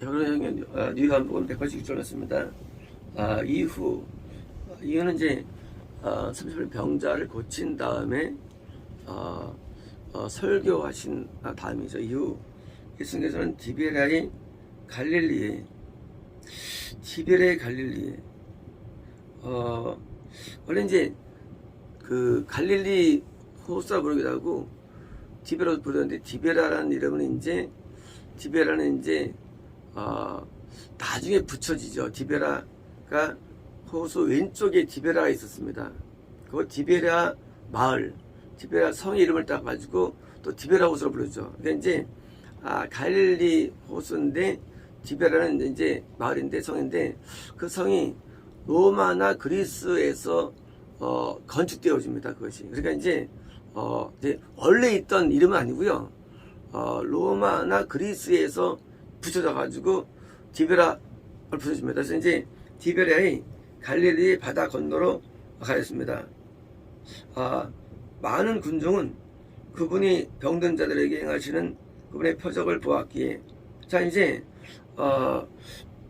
여러분, 뉴한복음 186절이었습니다. 이후는 이제 30일 병자를 고친 다음에 설교하신 다음이죠. 이후 예수님께서는 티베리아의 갈릴리에 원래 이제 그 갈릴리 호수라 부르기도 하고 디베라도 부르는데 디베라라는 이름은 이제 나중에 붙여지죠. 디베라가 호수 왼쪽에 디베라가 있었습니다. 그 디베라 마을, 디베라 성의 이름을 따가지고 또 디베라 호수로 부르죠. 근데 이제 갈릴리 호수인데 디베라는 이제 마을인데 성인데 그 성이 로마나 그리스에서 건축되어집니다. 그것이. 그러니까 이제 원래 있던 이름은 아니고요. 로마나 그리스에서 붙여져 가지고 디베라를 붙여줍니다. 그래서 이제 디베라의 갈릴리 바다 건너로 가였습니다. 많은 군중은 그분이 병든 자들에게 행하시는 그분의 표적을 보았기에 자 이제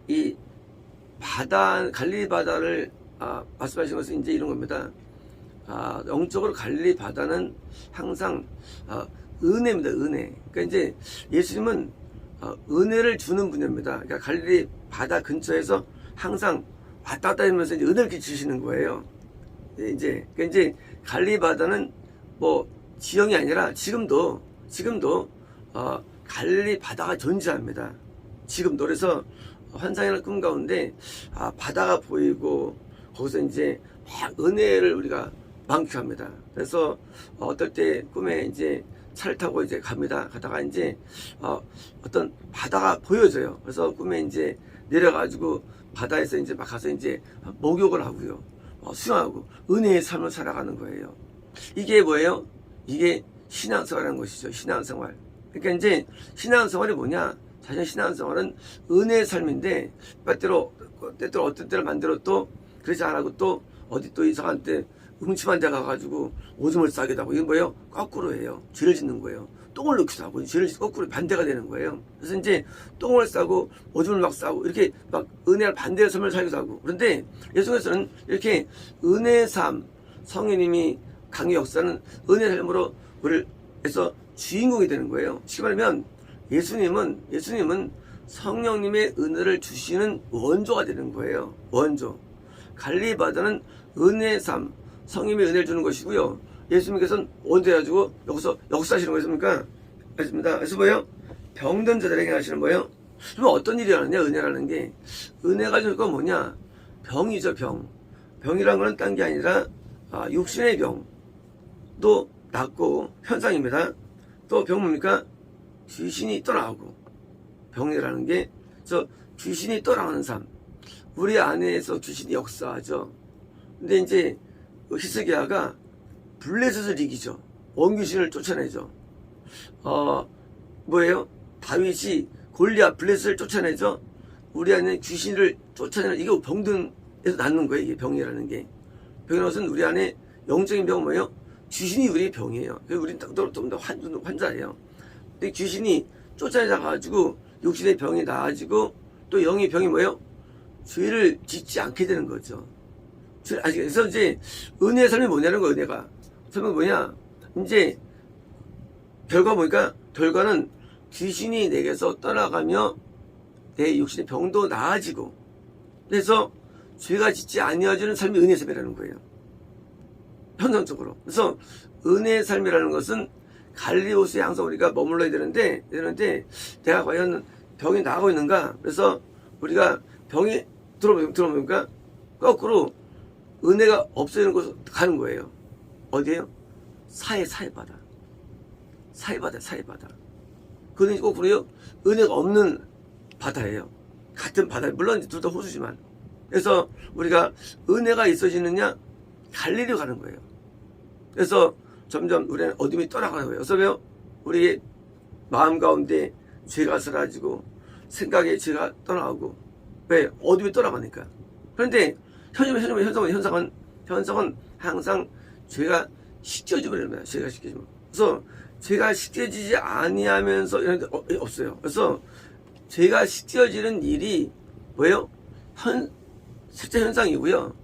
이 바다 갈릴리 바다를 말씀하신 것은 이제 이런 겁니다. 영적으로 갈릴리 바다는 항상 은혜입니다. 은혜. 그러니까 이제 예수님은 은혜를 주는 분입니다. 그러니까 갈릴리 바다 근처에서 항상 왔다 갔다 하면서 이제 은혜를 주시는 거예요. 그러니까 이제 갈릴리 바다는 뭐 지형이 아니라 지금도 갈릴리 바다가 존재합니다. 지금도. 그래서 환상이나 꿈 가운데 바다가 보이고 거기서 이제 막 은혜를 우리가 만끽합니다. 그래서 어떨 때 꿈에 이제 차를 타고 이제 갑니다. 가다가 이제 어떤 바다가 보여져요. 그래서 꿈에 이제 내려가지고 바다에서 이제 막 가서 이제 목욕을 하고요. 수영하고 은혜의 삶을 살아가는 거예요. 이게 뭐예요? 이게 신앙생활이라는 것이죠. 신앙생활. 그러니까 이제 신앙생활이 뭐냐? 사실 신앙생활은 은혜의 삶인데 때때로 어떤 때를 만들어 또 그러지 않고 또 어디 또 이상한 때 음침한 데 가가지고 오줌을 싸기도 하고 이건 뭐예요? 거꾸로 해요. 죄를 짓는 거예요. 똥을 넣기도 하고 죄를 거꾸로 반대가 되는 거예요. 그래서 이제 똥을 싸고 오줌을 막 싸고 이렇게 막 은혜를 반대의 삶을 살기도 하고 그런데 예수께서는 이렇게 은혜의 삶 성령님이 강의 역사는 은혜의 삶으로 우리를 해서 주인공이 되는 거예요. 쉽게 말하면 예수님은 성령님의 은혜를 주시는 원조가 되는 거예요. 원조. 갈릴리 바다는 은혜의 삶, 성령님의 은혜를 주는 것이고요. 예수님께서는 원조해가지고 여기서 역사하시는 거였습니까? 알겠습니다. 그래서 뭐예요? 병든 자들에게 하시는 거예요. 그럼 어떤 일이 하느냐? 은혜라는 게. 은혜가 그건 뭐냐? 병이죠, 병. 병이란 거는 딴 게 아니라 육신의 병도 낫고 현상입니다. 또 병 뭡니까? 귀신이 떠나가고 병이라는 게 저 귀신이 떠나가는 삶. 우리 안에서 귀신이 역사하죠. 근데 이제 히스기야가 블레셋을 이기죠. 원귀신을 쫓아내죠. 뭐예요? 다윗이 골리앗 블레셋을 쫓아내죠. 우리 안에 귀신을 쫓아내는 이게 병든에서 낫는 거예요. 이게 병이라는 게. 병이라는 것은 우리 안에 영적인 병은 뭐예요? 귀신이 우리의 병이에요. 그래서 우리는 좀 더 환자예요. 근데 귀신이 쫓아내가지고 육신의 병이 나아지고 또 영의 병이 뭐예요? 죄를 짓지 않게 되는 거죠. 그래서 이제 은혜의 삶이 뭐냐는 거예요. 은혜가 삶은 뭐냐? 이제 결과 보니까 결과는 귀신이 내게서 떠나가며 내 육신의 병도 나아지고 그래서 죄가 짓지 아니어지는 삶이 은혜의 삶이라는 거예요. 현상적으로. 그래서 은혜의 삶이라는 것은 갈릴리 호수에 항상 우리가 머물러야 되는데 내가 과연 병이 나가고 있는가? 그래서 우리가 병이 들어보니까 거꾸로 은혜가 없어지는 곳으로 가는 거예요. 어디에요? 사해바다. 그건 거꾸로요. 은혜가 없는 바다예요. 같은 바다. 물론 둘 다 호수지만. 그래서 우리가 은혜가 있어지느냐? 갈릴리로 가는 거예요. 그래서 점점 우리는 어둠이 떠나가는 거예요. 그래서 왜요? 우리의 마음 가운데 죄가 사라지고 생각에 죄가 떠나가고 왜? 어둠이 떠나가니까. 그런데 현상은 항상 죄가 씻겨지면 됩니다. 죄가 씻겨지면. 그래서 죄가 씻겨지지 아니하면서 이런 게 없어요. 그래서 죄가 씻겨지는 일이 뭐예요? 실제 현상이고요.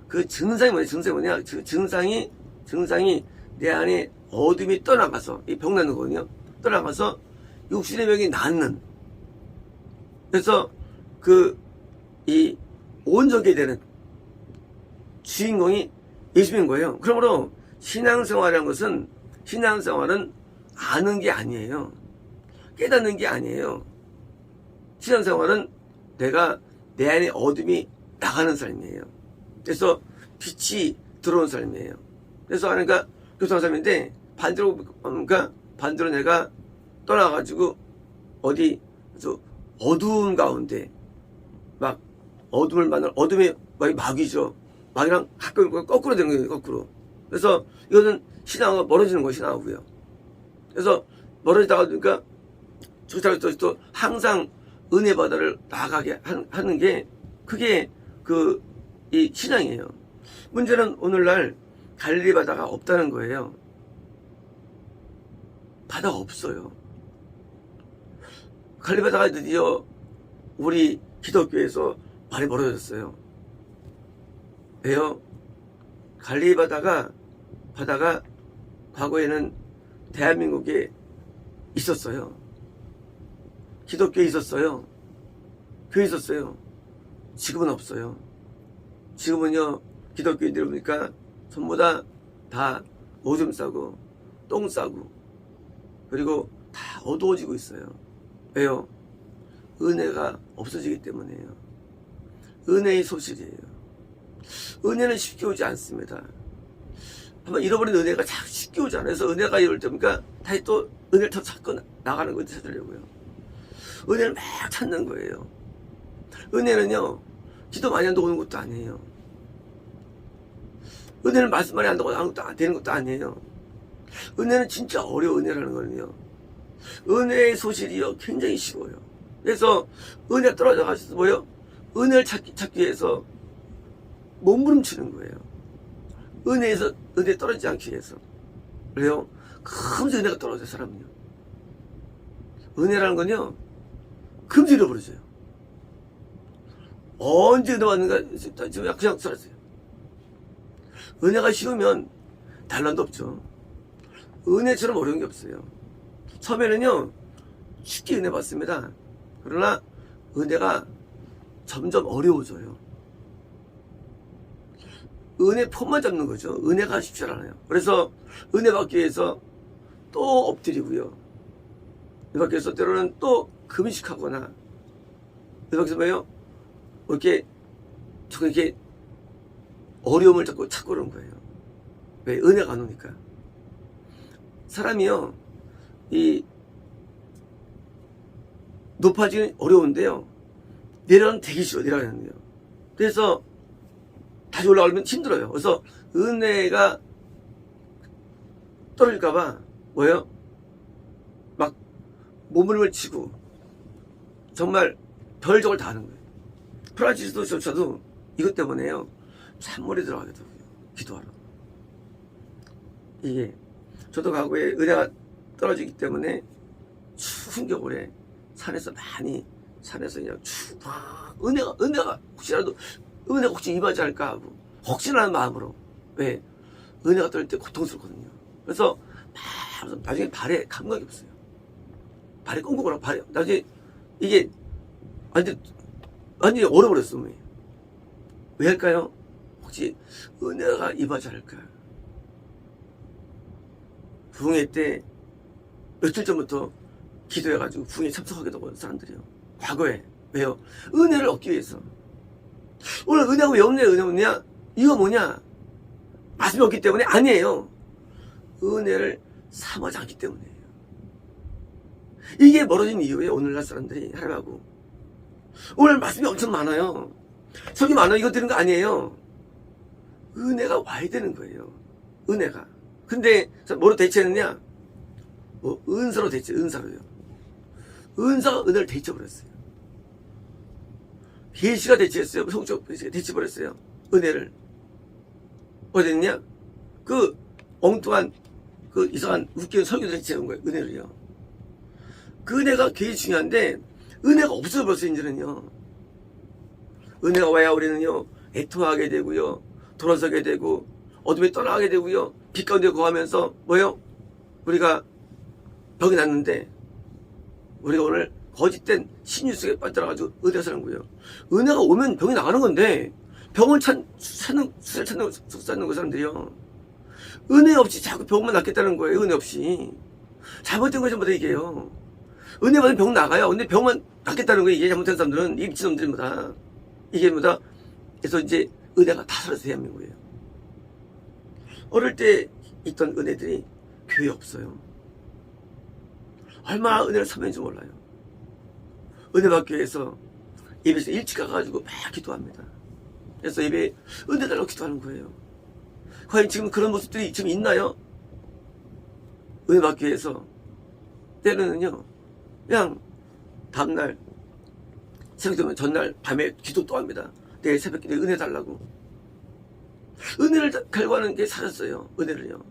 그 증상이 뭐냐? 증상이 내 안에 어둠이 떠나가서, 이 병 나는 거거든요. 떠나가서 육신의 병이 낫는. 그래서 이 온전하게 되는 주인공이 예수님인 거예요. 그러므로 신앙생활이라는 것은, 신앙생활은 아는 게 아니에요. 깨닫는 게 아니에요. 신앙생활은 내가 내 안에 어둠이 나가는 삶이에요. 그래서 빛이 들어오는 삶이에요. 그래서 그러니까 교통한 삶인데 반대로 내가 떠나가지고 어디 어두운 가운데 막 어둠을 만나, 어둠이 마귀죠. 마귀랑 가까이 거꾸로 되는 거예요. 거꾸로. 그래서 이거는 신앙과 멀어지는 거예요. 신앙하고요. 그래서 멀어지다가 그러니까 또 항상 은혜 바다를 나가게 하는 게 그게 이 신앙이에요. 문제는 오늘날 갈릴리 바다가 없다는 거예요. 바다가 없어요. 갈릴리 바다가 드디어 우리 기독교에서 많이 멀어졌어요. 왜요? 갈릴리 바다가 과거에는 대한민국에 있었어요. 기독교에 있었어요. 교회에 있었어요. 지금은 없어요. 지금은요, 기독교인들 보니까 전부 다 오줌 싸고 똥 싸고 그리고 다 어두워지고 있어요. 왜요? 은혜가 없어지기 때문이에요. 은혜의 소실이에요. 은혜는 쉽게 오지 않습니다. 한번 잃어버린 은혜가 자꾸 쉽게 오잖아요. 그래서 은혜가 이럴 때니까 다시 또 은혜를 더 찾고 나가는 걸 찾으려고요. 은혜를 막 찾는 거예요. 은혜는요, 기도 많이 한다고 오는 것도 아니에요. 은혜는 말씀 많이 한다고 되는 것도 아니에요. 은혜는 진짜 어려운 은혜라는 거는요, 은혜의 소실이요, 굉장히 쉬워요. 그래서 은혜가 떨어져가지고 뭐예요? 은혜를 찾기 위해서 몸부림치는 거예요. 은혜 떨어지지 않기 위해서. 그래요? 금세 은혜가 떨어져요, 사람은요. 은혜라는 건요, 금세 잃어버려져요. 언제 은혜 받는가, 지금 그냥 살았어요. 은혜가 쉬우면 단란도 없죠. 은혜처럼 어려운 게 없어요. 처음에는요, 쉽게 은혜 받습니다. 그러나 은혜가 점점 어려워져요. 은혜 폼만 잡는 거죠. 은혜가 쉽지 않아요. 그래서 은혜 받기 위해서 또 엎드리고요. 은혜 받기 위해서 때로는 또 금식하거나, 은혜 받기 위해서 뭐예요? 이렇게 어려움을 자꾸 찾고 그런 거예요. 왜? 은혜가 안 오니까. 사람이요, 높아지긴 어려운데요, 내려가는 되게 싫어, 내려가는데요. 그래서 다시 올라가려면 힘들어요. 그래서 은혜가 떨어질까봐 뭐예요? 막 몸부림을 치고 정말 별적을 다 하는 거예요. 프란치스코조차도 이것 때문에요, 산물에 들어가게 되고요, 기도하러. 이게 저도 과거에 은혜가 떨어지기 때문에 추운 겨울에 산에서 그냥 은혜가 혹시 임하지 않을까 하고, 혹시나 하는 마음으로. 왜? 은혜가 떨어질 때 고통스럽거든요. 그래서 나중에 발에 감각이 없어요. 발이 꽁꽁거려. 나중에 이게 완전히 얼어버렸어, 몸이. 왜 할까요? 혹시 은혜가 임하지 않을까. 부흥회 때 며칠 전부터 기도해가지고 부흥회 참석하게 되고 사람들이요, 과거에. 왜요? 은혜를 얻기 위해서. 오늘 은혜가 왜 없냐? 은혜 없냐? 이거 뭐냐? 말씀이 없기 때문에? 아니에요. 은혜를 삼하지 않기 때문이에요. 이게 멀어진 이유예요. 오늘날 사람들이 하나님하고. 오늘 말씀이 엄청 많아요. 설교 많아요. 이거 되는 거 아니에요. 은혜가 와야 되는 거예요. 은혜가. 근데 뭐로 대체했느냐? 은사로 은사로요. 은사가 은혜를 대체버렸어요. 계시가 대체했어요. 성적 대체버렸어요. 은혜를. 어디 있냐? 엉뚱한 이상한 웃기는 설교를 대체한 거예요. 은혜를요. 그 은혜가 굉장히 중요한데, 은혜가 없어요 벌써 이제는요. 은혜가 와야 우리는요 애통하게 되고요, 돌아서게 되고 어둠에 떠나게 되고요, 빛 가운데 거하면서 뭐요? 우리가 병이 났는데 우리가 오늘 거짓된 신유 속에 빠져나가지고 은혜가 사는 거예요. 은혜가 오면 병이 나가는 건데 병을 찾는 그 사람들이요, 은혜 없이 자꾸 병만 낫겠다는 거예요. 은혜 없이 잘못된 거죠 뭐다 이게요. 은혜 받으면 병 나가요. 근데 병만 낫겠다는 거예요. 이게 잘못된 사람들은, 이 미친놈들입니다. 이게 뭐다. 그래서 이제 은혜가 다 사라져 대한민국이에요. 어릴 때 있던 은혜들이 교회에 없어요. 얼마나 은혜를 사모했는지 몰라요. 은혜 받기 위해서 예배에서 일찍 가가지고 막 기도합니다. 그래서 예배에 은혜 달라고 기도하는 거예요. 과연 지금 그런 모습들이 지금 있나요? 은혜 받기 위해서 때로는요 그냥 다음날 새벽 되면 전날 밤에 기도 또 합니다. 내일 새벽 기도에 은혜 달라고. 은혜를 갈구하는 게 사라졌어요. 은혜를요.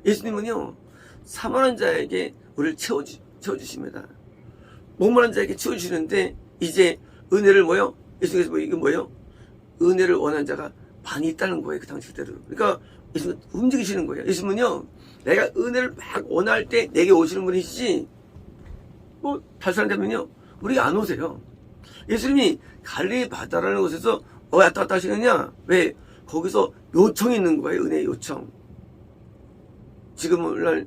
예수님은요 사모하는 자에게 우리를 채워주십니다. 목마른 자에게 채워주시는데 이제 은혜를 뭐요? 예수님께서 뭐 이게 뭐예요? 은혜를 원하는 자가 많이 있다는 거예요. 그 당시 그대로. 그러니까 예수님은 움직이시는 거예요. 예수님은요 내가 은혜를 막 원할 때 내게 오시는 분이시지 뭐 다른 사람 되면요 우리가 안 오세요. 예수님이 갈릴리 바다라는 곳에서 왔다 갔다 하시느냐? 왜? 거기서 요청이 있는 거예요. 은혜의 요청. 지금 오늘날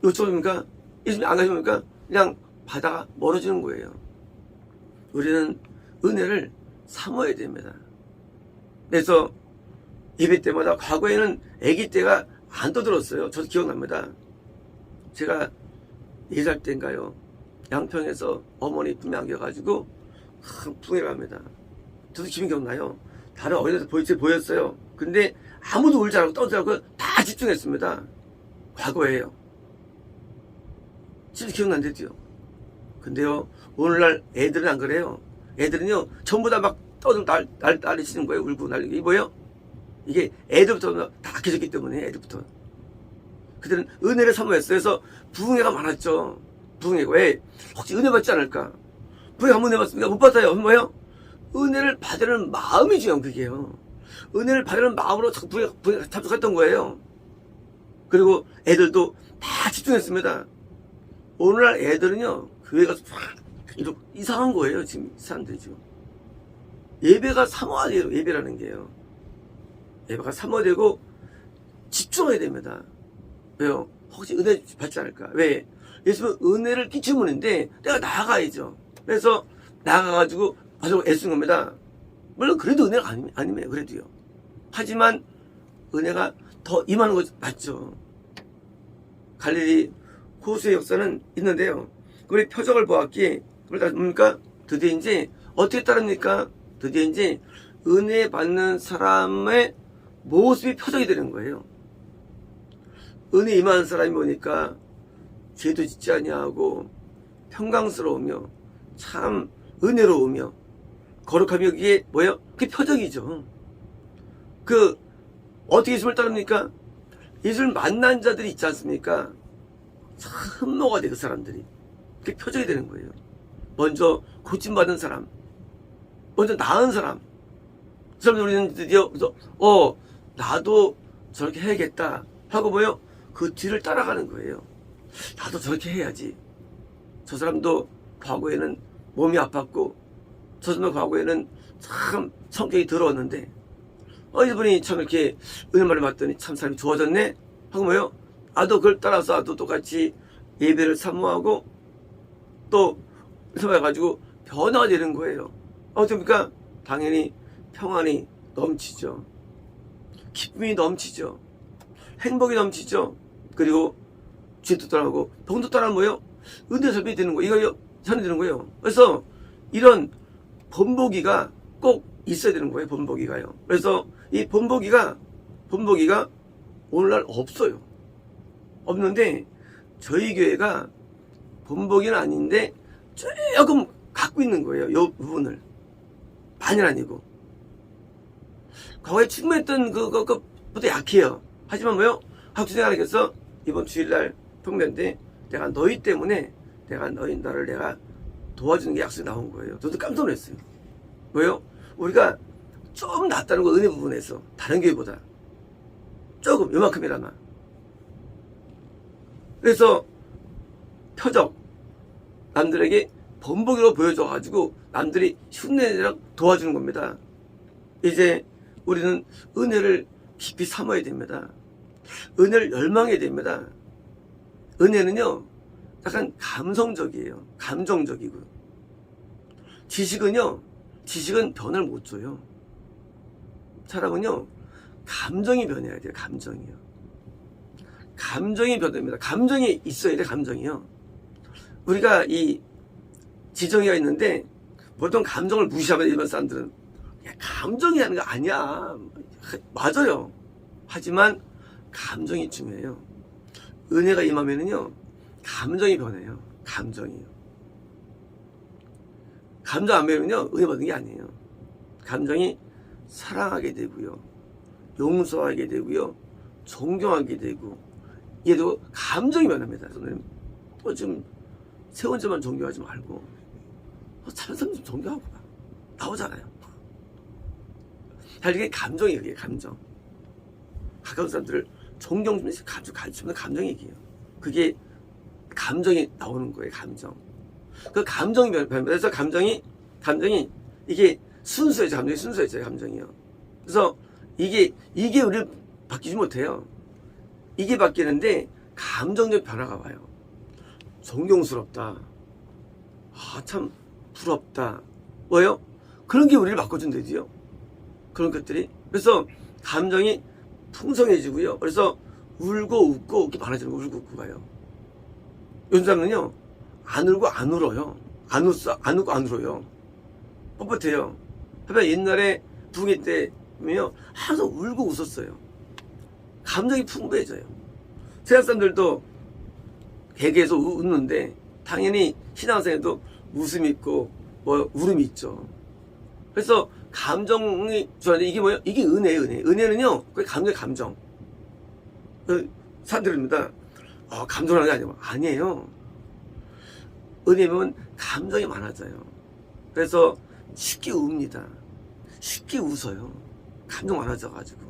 요청입니까? 예수님이 안 가시니까 그냥 바다가 멀어지는 거예요. 우리는 은혜를 사모해야 됩니다. 그래서 예배 때마다 과거에는 아기 때가 안 떠들었어요. 저도 기억납니다. 제가 4살 때인가요? 양평에서 어머니 품에 안겨가지고 큰 풍해를 합니다. 저도 기분이 기억나요. 다른 어린애들 보였어요. 근데 아무도 울지 않고 떠들지 않고 다 집중했습니다. 과거예요. 진짜 기억난대요. 근데요 오늘날 애들은 안 그래요. 애들은요 전부 다 막 떠들고 난리치는 거예요. 울고 난리고. 이게 뭐예요? 이게 애들부터 다 악해졌기 때문에. 애들부터 그들은 은혜를 사모했어요. 그래서 부흥회가 많았죠. 부흥회가 왜? 혹시 은혜 받지 않을까? 부흥회 한번 은혜 받습니까? 못 받아요. 뭐예요? 은혜를 받으려는 마음이 중요한 그게요. 은혜를 받으려는 마음으로 부흥회 참석했던 거예요. 그리고 애들도 다 집중했습니다. 오늘날 애들은요 교회 가서 이렇게 이상한 거예요. 지금 사람들이 지금 예배가 사모해야 돼요. 예배라는 게요. 예배가 사모되고 집중해야 됩니다. 왜요? 혹시 은혜 받지 않을까? 왜? 예수님은 은혜를 끼치는 분인데 내가 나아가야죠. 그래서 나아가가지고 가지고 애쓰는 겁니다. 물론 그래도 은혜가 아니에요. 그래도요. 하지만 은혜가 더 임하는 거 맞죠. 갈릴리 호수의 역사는 있는데요. 우리 표적을 보았기에 그걸 뭡니까? 드디어 이제 어떻게 따릅니까? 드디어 이제 은혜 받는 사람의 모습이 표적이 되는 거예요. 은혜 임하는 사람이 보니까 죄도 짓지 아니하고 평강스러우며 참 은혜로우며 거룩하며 이게 뭐예요? 그게 표적이죠. 그 어떻게 예수를 따릅니까? 예수를 만난 자들이 있지 않습니까? 참 흠모가 돼 그 사람들이. 그게 표적이 되는 거예요. 먼저 고침받은 사람, 먼저 나은 사람. 그 사람들 우리는 드디어 그래서 나도 저렇게 해야겠다 하고 뭐요? 그 뒤를 따라가는 거예요. 나도 저렇게 해야지. 저 사람도 과거에는 몸이 아팠고 저 사람도 과거에는 참 성격이 더러웠는데 이분이 참 이렇게 은혜만을 받더니 참 사람이 좋아졌네 하고 뭐요? 나도 그걸 따라서 나도 똑같이 예배를 사모하고 또 사모해가지고 변화가 되는 거예요. 어떻습니까? 당연히 평안이 넘치죠. 기쁨이 넘치죠. 행복이 넘치죠. 그리고 죄도 떠나고 병도 떠나면 뭐예요? 은혜 설명이 되는 거예요. 이거 산이 되는 거예요. 그래서 이런 본보기가 꼭 있어야 되는 거예요. 본보기가요. 그래서 이 본보기가 오늘날 없어요. 없는데 저희 교회가 본보기는 아닌데 조금 갖고 있는 거예요. 이 부분을. 많이는 아니고. 과거에 충분했던 그것보다 약해요. 하지만 뭐요? 학생하나님께서 이번 주일날 평면 때 내가 너희 때문에 나를 내가 도와주는 게 약속이 나온 거예요. 저도 깜짝 놀랐어요. 왜요? 우리가 좀 낫다는 거, 은혜 부분에서 다른 교회보다 조금 요만큼이나마. 그래서 표적, 남들에게 본보기로 보여줘가지고 남들이 흉내내라 도와주는 겁니다. 이제 우리는 은혜를 깊이 삼아야 됩니다. 은혜를 열망해야 됩니다. 은혜는요, 약간 감성적이에요. 감정적이고. 지식은 변을 못 줘요. 사람은요, 감정이 변해야 돼요. 감정이요. 감정이 변합니다. 감정이 있어야 돼. 감정이요. 우리가 이 지정이가 있는데 보통 감정을 무시하면 일반 사람들은 야, 감정이 하는 거 아니야. 맞아요. 하지만 감정이 중요해요. 은혜가 임하면은요, 감정이 변해요. 감정이요. 감정 안 변하면요, 은혜 받는 게 아니에요. 감정이 사랑하게 되고요, 용서하게 되고요, 존경하게 되고, 얘도 감정이 변합니다. 저는 좀 세 번째만 존경하지 말고 다른 사람 좀 존경하고 봐. 나오잖아요. 이게 감정이에요. 이게 감정. 가까운 사람들을 존경 좀 가르치면 감정 얘기예요. 그게 감정이 나오는 거예요. 감정. 그 감정이 변해서 감정이 이게 순수해져. 감정이 순수해져요. 감정이요. 그래서 이게 우리를 바뀌지 못해요. 이게 바뀌는데 감정적 변화가 와요. 존경스럽다. 아, 참 부럽다. 뭐예요? 그런 게 우리를 바꿔준대지요. 그런 것들이. 그래서 감정이 풍성해지고요. 그래서 울고 웃고 이렇게 많아지는 거. 울고 웃고 가요. 요즘 사람은요, 안 울고 안 울어요. 안 웃고 안 울어요. 뻣뻣해요. 하여간 옛날에 부흥회 때면요, 항상 울고 웃었어요. 감정이 풍부해져요. 세상 사람들도 개개에서 웃는데 당연히 신앙생활도 웃음이 있고 뭐 울음이 있죠. 그래서 감정이 좋아하는데 이게 뭐예요? 이게 은혜예요. 은혜는요, 그게 감정. 사람들입니다. 감정하는 게 아니고 아니에요. 은혜면 감정이 많아져요. 그래서 쉽게 웁니다. 쉽게 웃어요. 감정 많아져가지고.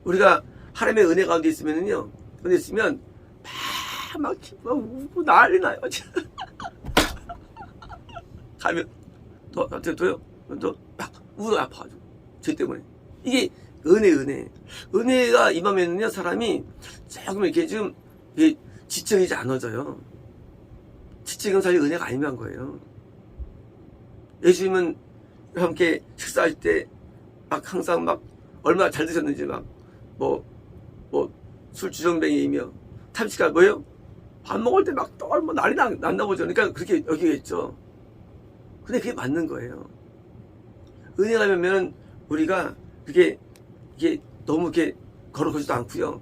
우리가 하나님의 은혜 가운데 있으면은요, 은혜 있으면 막 웃고 난리 나요. 가면 또 막 울어 아파가지고 저 때문에. 이게 은혜가 임하면은요, 사람이 조금 이렇게 좀 지적이지 않아져요. 지적은 사실 은혜가 아니면 거예요. 예수님은 함께 식사할 때 막 항상 막 얼마나 잘 드셨는지 막 술 주정뱅이이며 탐식가 뭐예요? 밥 먹을 때 막 떨고 난리 났나 보죠. 그러니까 그렇게 여기겠죠. 근데 그게 맞는 거예요. 은혜가 되면 우리가 이게 너무 이렇게 거룩하지도 않고요.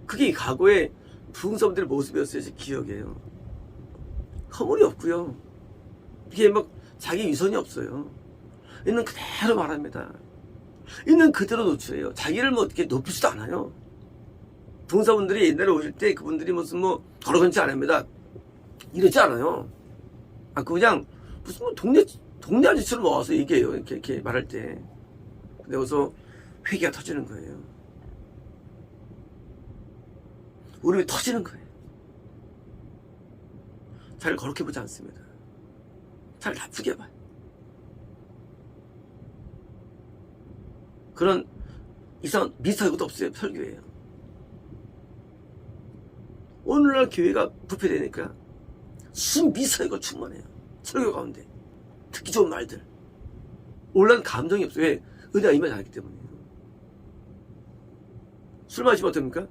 그게 과거의 부흥사람들의 모습이었어요. 제 기억이에요. 허물이 없고요. 이게 막 자기 위선이 없어요. 있는 그대로 말합니다. 있는 그대로 노출해요. 자기를 뭐 어떻게 높이지도 않아요. 부흥사분들이 옛날에 오실 때 그분들이 무슨 거룩한지 안 합니다. 이러지 않아요. 그냥 무슨 동네 아저씨로 모아서 얘기해요. 이렇게 말할 때. 근데 여기서 회개가 터지는 거예요. 울음이 터지는 거예요. 잘 거룩해 보지 않습니다. 잘 나쁘게 봐요. 그런 이상한 미스터한 것도 없어요. 설교예요. 오늘날 교회가 부패되니까 미사이가 충만해요. 설교 가운데. 듣기 좋은 말들. 올라는 감정이 없어요. 왜? 은혜가 임하지 않기 때문이에요. 술 마시면 어떡합니까?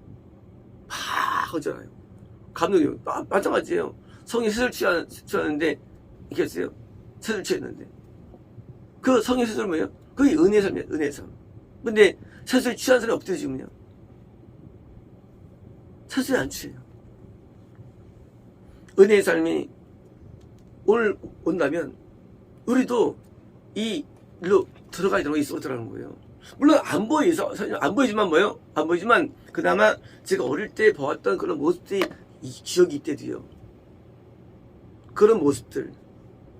막 하잖아요. 감동이 마찬가지예요. 성이 셋을 취하는데 이렇게 했어요. 셋을 취했는데 그 성의 셋을 뭐예요? 그게 은혜의 삶이에요. 은혜의 삶. 근데 셋을 취한 사람이 없대요. 지금요. 셋을 안 취해요. 은혜의 삶이 오늘 온다면 우리도 이 일로 들어가야 되는 거 있어 들어가는 거예요. 물론 안 보이지만 뭐예요? 안 보이지만 그나마 제가 어릴 때 보았던 그런 모습들이 이 기억이 있대도요. 그런 모습들,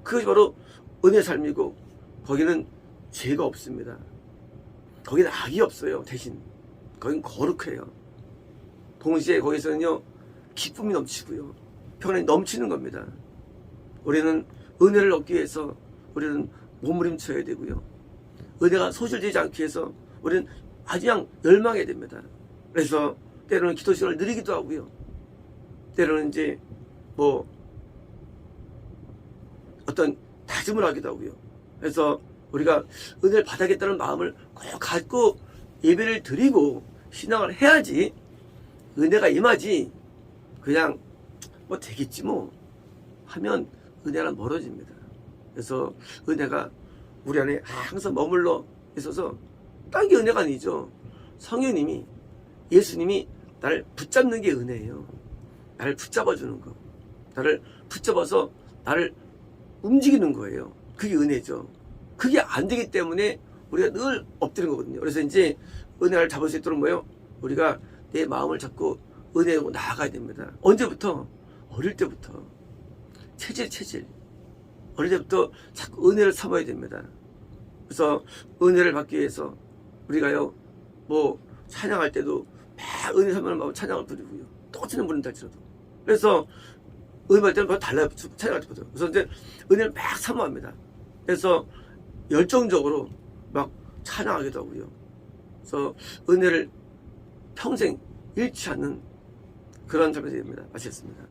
그것이 바로 은혜의 삶이고, 거기는 죄가 없습니다. 거기는 악이 없어요. 대신 거긴 거룩해요. 동시에 거기서는요 기쁨이 넘치고요, 평안이 넘치는 겁니다. 우리는 은혜를 얻기 위해서 우리는 몸부림쳐야 되고요, 은혜가 소실되지 않기 위해서 우리는 아주 그냥 열망해야 됩니다. 그래서 때로는 기도 시간을 느리기도 하고요, 때로는 이제 뭐 어떤 다짐을 하기도 하고요. 그래서 우리가 은혜를 받아야겠다는 마음을 꼭 갖고 예배를 드리고 신앙을 해야지 은혜가 임하지, 그냥 뭐 되겠지 뭐 하면 은혜랑 멀어집니다. 그래서 은혜가 우리 안에 항상 머물러 있어서, 딴 게 은혜가 아니죠. 성령님이, 예수님이 나를 붙잡는 게 은혜예요. 나를 붙잡아주는 거, 나를 붙잡아서 나를 움직이는 거예요. 그게 은혜죠. 그게 안 되기 때문에 우리가 늘 엎드리는 거거든요. 그래서 이제 은혜를 잡을 수 있도록 뭐예요? 우리가 내 마음을 잡고 은혜로 나아가야 됩니다. 언제부터? 어릴 때부터. 체질. 어릴 때부터 자꾸 은혜를 삼아야 됩니다. 그래서 은혜를 받기 위해서 우리가요, 뭐 찬양할 때도 막 은혜 삼는 마음으로 찬양을 부르고요, 똑같은 분은 달지라도. 그래서 은혜 받을 때는 달라요. 찬양할 때보다. 그래서 이제 은혜를 막 사모합니다. 그래서 열정적으로 막 찬양하기도 하고요. 그래서 은혜를 평생 잃지 않는 그런 삶이 됩니다. 마치겠습니다.